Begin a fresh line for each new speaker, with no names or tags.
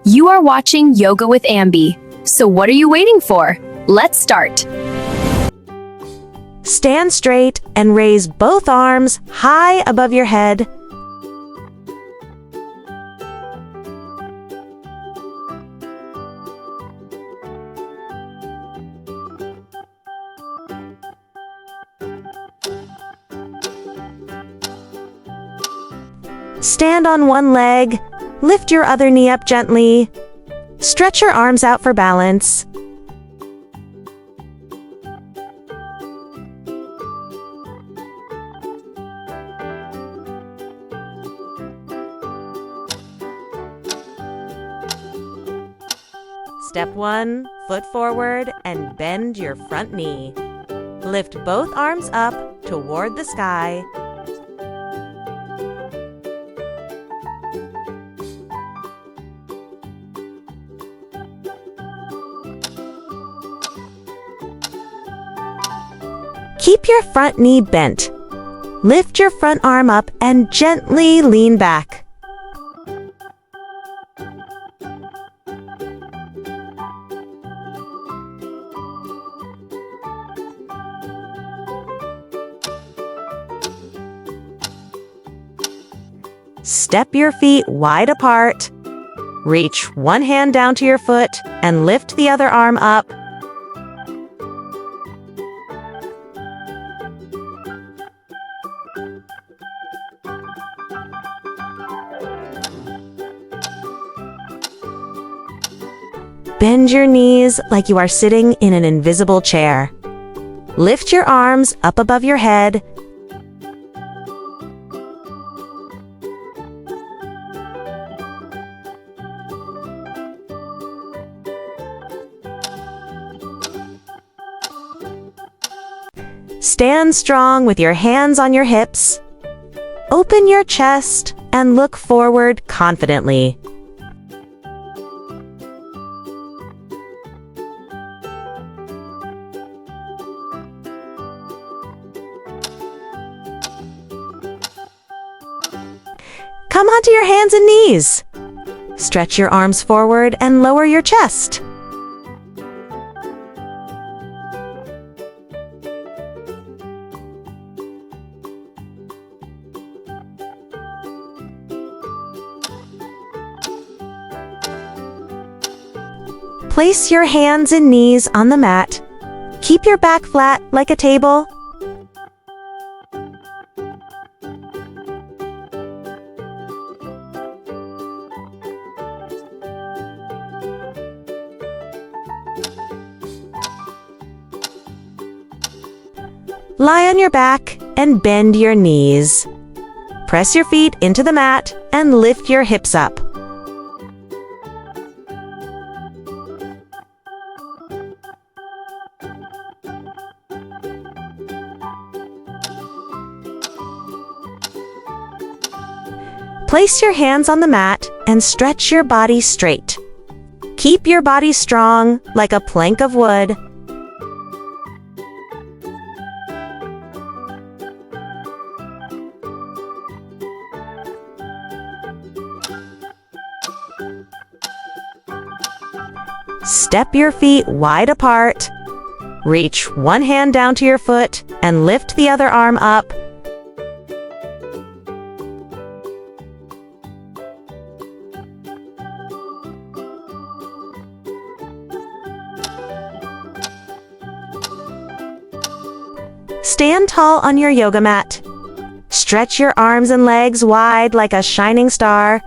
You are watching Yoga with Amby. So what are you waiting for? Let's start.
Stand straight and raise both arms high above your head. Stand on one leg, lift your other knee up gently. Stretch your arms out for balance. Step 1, foot forward and bend your front knee. Lift both arms up toward the sky. Keep your front knee bent. Lift your front arm up and gently lean back. Step your feet wide apart. Reach one hand down to your foot and lift the other arm up. Bend your knees like you are sitting in an invisible chair. Lift your arms up above your head. Stand strong with your hands on your hips. Open your chest and look forward confidently. Come onto your hands and knees. Stretch your arms forward and lower your chest. Place your hands and knees on the mat. Keep your back flat like a table. Lie on your back and bend your knees. Press your feet into the mat and lift your hips up. Place your hands on the mat and stretch your body straight. Keep your body strong like a plank of wood. Step your feet wide apart. Reach one hand down to your foot and lift the other arm up. Stand tall on your yoga mat. Stretch your arms and legs wide like a shining star.